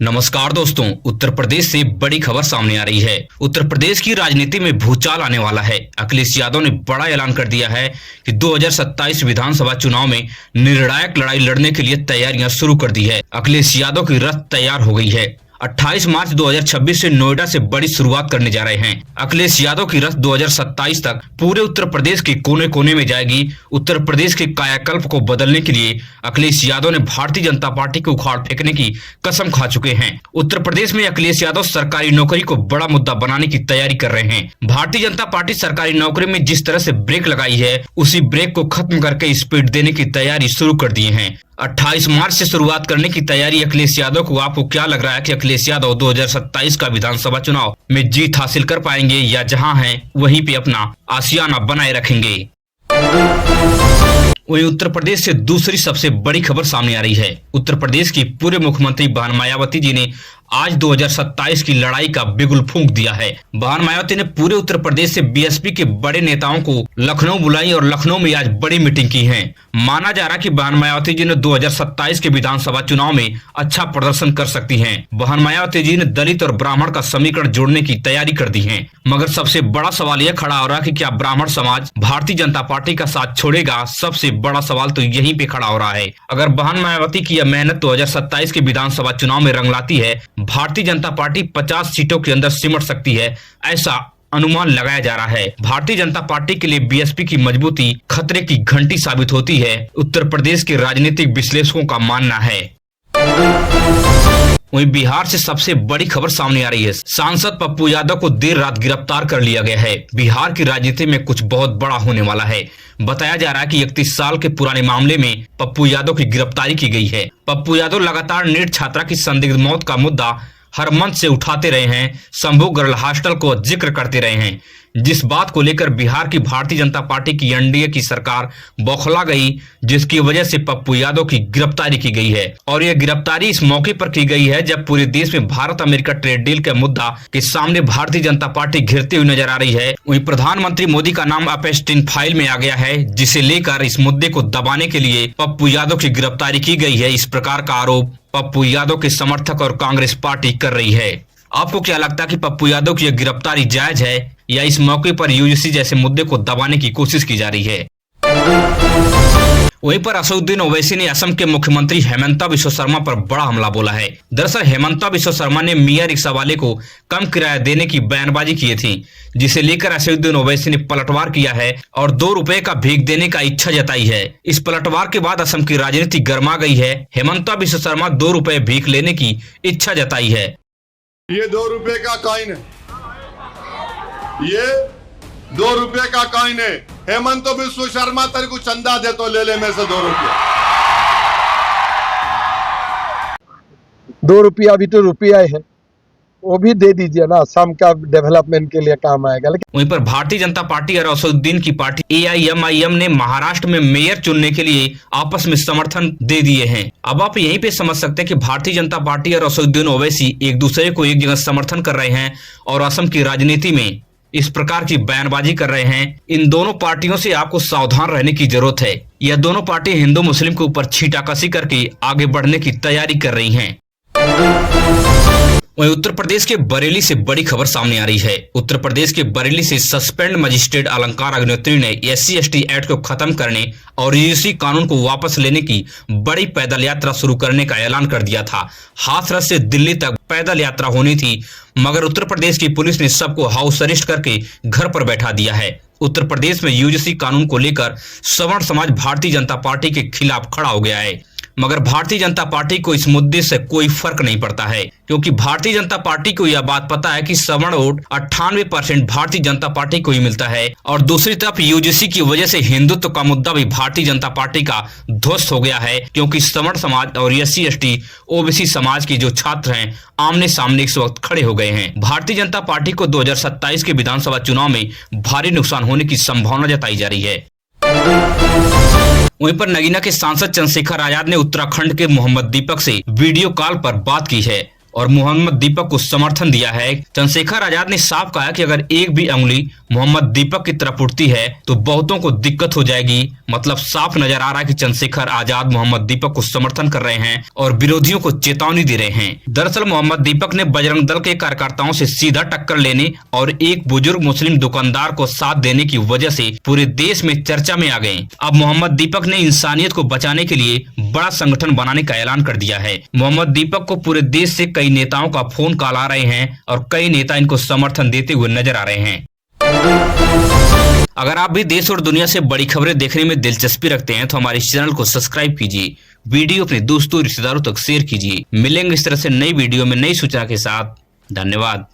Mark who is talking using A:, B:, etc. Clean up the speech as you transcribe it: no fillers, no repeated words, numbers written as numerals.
A: नमस्कार दोस्तों, उत्तर प्रदेश से बड़ी खबर सामने आ रही है। उत्तर प्रदेश की राजनीति में भूचाल आने वाला है। अखिलेश यादव ने बड़ा ऐलान कर दिया है कि 2027 विधानसभा चुनाव में निर्णायक लड़ाई लड़ने के लिए तैयारियां शुरू कर दी है। अखिलेश यादव की रथ तैयार हो गई है। 28 मार्च 2026 से नोएडा से बड़ी शुरुआत करने जा रहे हैं। अखिलेश यादव की रथ 2027 तक पूरे उत्तर प्रदेश के कोने कोने में जाएगी। उत्तर प्रदेश के कायाकल्प को बदलने के लिए अखिलेश यादव ने भारतीय जनता पार्टी को उखाड़ फेंकने की कसम खा चुके हैं। उत्तर प्रदेश में अखिलेश यादव सरकारी नौकरी को बड़ा मुद्दा बनाने की तैयारी कर रहे हैं। भारतीय जनता पार्टी सरकारी नौकरी में जिस तरह से ब्रेक लगाई है, उसी ब्रेक को खत्म करके स्पीड देने की तैयारी शुरू कर दिए हैं। 28 मार्च से शुरुआत करने की तैयारी अखिलेश यादव को। आपको क्या लग रहा है कि अखिलेश यादव 2027 का विधानसभा चुनाव में जीत हासिल कर पाएंगे या जहां हैं वहीं पे अपना आशियाना बनाए रखेंगे? वहीं उत्तर प्रदेश से दूसरी सबसे बड़ी खबर सामने आ रही है। उत्तर प्रदेश की पूर्व मुख्यमंत्री बहन मायावती जी ने आज 2027 की लड़ाई का बिगुल फूंक दिया है। बहन मायावती ने पूरे उत्तर प्रदेश से बीएसपी के बड़े नेताओं को लखनऊ बुलाई और लखनऊ में आज बड़ी मीटिंग की है। माना जा रहा कि बहन मायावती जी ने 2027 के विधानसभा चुनाव में अच्छा प्रदर्शन कर सकती हैं। बहन मायावती जी ने दलित और ब्राह्मण का समीकरण जोड़ने की तैयारी कर दी है। मगर सबसे बड़ा सवाल यह खड़ा हो रहा है कि क्या ब्राह्मण समाज भारतीय जनता पार्टी का साथ छोड़ेगा? सबसे बड़ा सवाल तो यहीं पे खड़ा हो रहा है। अगर बहन मायावती की यह मेहनत 2027 के विधानसभा चुनाव में रंग लाती है, भारतीय जनता पार्टी 50 सीटों के अंदर सिमट सकती है, ऐसा अनुमान लगाया जा रहा है। भारतीय जनता पार्टी के लिए बीएसपी की मजबूती खतरे की घंटी साबित होती है, उत्तर प्रदेश के राजनीतिक विश्लेषकों का मानना है। वहीं बिहार से सबसे बड़ी खबर सामने आ रही है। सांसद पप्पू यादव को देर रात गिरफ्तार कर लिया गया है। बिहार की राजनीति में कुछ बहुत बड़ा होने वाला है। बताया जा रहा है कि 31 साल के पुराने मामले में पप्पू यादव की गिरफ्तारी की गई है। पप्पू यादव लगातार नीट छात्रा की संदिग्ध मौत का मुद्दा हर मंच से उठाते रहे हैं। शंभू गर्ल हॉस्टल को जिक्र करते रहे हैं, जिस बात को लेकर बिहार की भारतीय जनता पार्टी की एनडीए की सरकार बौखला गई, जिसकी वजह से पप्पू यादव की गिरफ्तारी की गई है। और यह गिरफ्तारी इस मौके पर की गई है जब पूरे देश में भारत अमेरिका ट्रेड डील के मुद्दा के सामने भारतीय जनता पार्टी घिरती हुई नजर आ रही है। वहीं प्रधानमंत्री मोदी का नाम एपस्टीन फाइल में आ गया है, जिसे लेकर इस मुद्दे को दबाने के लिए पप्पू यादव की गिरफ्तारी की गई है। इस प्रकार का आरोप पप्पू यादव के समर्थक और कांग्रेस पार्टी कर रही है। आपको क्या लगता है कि पप्पू यादव की यह गिरफ्तारी जायज है या इस मौके पर यूजीसी जैसे मुद्दे को दबाने की कोशिश की जा रही है? वहीं पर असदुद्दीन ओवैसी ने असम के मुख्यमंत्री हेमंता बिस्वा शर्मा पर बड़ा हमला बोला है। दरअसल हेमंता बिस्वा शर्मा ने मियां रिक्शा वाले को कम किराया देने की बयानबाजी की थी, जिसे लेकर असदुद्दीन ओवैसी ने पलटवार किया है और 2 रुपए का भीख देने का इच्छा जताई है। इस पलटवार के बाद असम की राजनीति गर्मा गई है। हेमंता बिस्वा शर्मा 2 रुपए भीख लेने की इच्छा जताई है।
B: ये 2 रुपए का कॉइन है, ये 2 रुपए का कॉइन है। हेमंत बिस्वा शर्मा तेरे को चंदा दे तो ले ले में से 2 रुपया।
C: 2 रुपया भी तो रुपया है, वो भी दे दीजिए ना, असम का डेवलपमेंट के लिए काम आएगा। लेकिन
A: वहीं पर भारतीय जनता पार्टी और असदुद्दीन की पार्टी एआईएमआईएम ने महाराष्ट्र में मेयर चुनने के लिए आपस में समर्थन दे दिए हैं। अब आप यहीं पे समझ सकते हैं कि भारतीय जनता पार्टी और असदुद्दीन ओवैसी एक दूसरे को एक जगह समर्थन कर रहे हैं और असम की राजनीति में इस प्रकार की बयानबाजी कर रहे हैं। इन दोनों पार्टियों से आपको सावधान रहने की जरूरत है। यह दोनों पार्टी हिंदू मुस्लिम के ऊपर छींटाकशी करके आगे बढ़ने की तैयारी कर रही हैं। वहीं उत्तर प्रदेश के बरेली से बड़ी खबर सामने आ रही है। उत्तर प्रदेश के बरेली से सस्पेंड मजिस्ट्रेट अलंकार अग्निहोत्री ने SC/ST एक्ट को खत्म करने और यूजीसी कानून को वापस लेने की बड़ी पैदल यात्रा शुरू करने का ऐलान कर दिया था। हाथरस से दिल्ली तक पैदल यात्रा होनी थी, मगर उत्तर प्रदेश की पुलिस ने सबको हाउस अरेस्ट करके घर पर बैठा दिया है। उत्तर प्रदेश में यूजीसी कानून को लेकर सवर्ण समाज भारतीय जनता पार्टी के खिलाफ खड़ा हो गया है, मगर भारतीय जनता पार्टी को इस मुद्दे से कोई फर्क नहीं पड़ता है, क्योंकि भारतीय जनता पार्टी को यह बात पता है कि सवर्ण वोट 98% भारतीय जनता पार्टी को ही मिलता है। और दूसरी तरफ यूजीसी की वजह से हिंदुत्व का मुद्दा भी भारतीय जनता पार्टी का ध्वस्त हो गया है, क्योंकि सवर्ण समाज और SC/ST ओबीसी समाज के जो छात्र हैं आमने सामने इस वक्त खड़े हो गए हैं। भारतीय जनता पार्टी को 2027 के विधानसभा चुनाव में भारी नुकसान होने की संभावना जताई जा रही है। वहीं पर नगीना के सांसद चंद्रशेखर आजाद ने उत्तराखंड के मोहम्मद दीपक से वीडियो कॉल पर बात की है। और मोहम्मद दीपक को समर्थन दिया है। चंद्रशेखर आजाद ने साफ कहा कि अगर एक भी उंगली मोहम्मद दीपक की तरफ उठती है तो बहुतों को दिक्कत हो जाएगी। मतलब साफ नजर आ रहा है कि चंद्रशेखर आजाद मोहम्मद दीपक को समर्थन कर रहे हैं और विरोधियों को चेतावनी दे रहे हैं। दरअसल मोहम्मद दीपक ने बजरंग दल के कार्यकर्ताओं से सीधा टक्कर लेने और एक बुजुर्ग मुस्लिम दुकानदार को साथ देने की वजह से पूरे देश में चर्चा में आ गए। अब मोहम्मद दीपक ने इंसानियत को बचाने के लिए बड़ा संगठन बनाने का ऐलान कर दिया है। मोहम्मद दीपक को पूरे देश से कई नेताओं का फोन कॉल आ रहे हैं और कई नेता इनको समर्थन देते हुए नजर आ रहे हैं। अगर आप भी देश और दुनिया से बड़ी खबरें देखने में दिलचस्पी रखते हैं तो हमारे चैनल को सब्सक्राइब कीजिए, वीडियो अपने दोस्तों रिश्तेदारों तक शेयर कीजिए। मिलेंगे इस तरह से नई वीडियो में नई सूचना के साथ। धन्यवाद।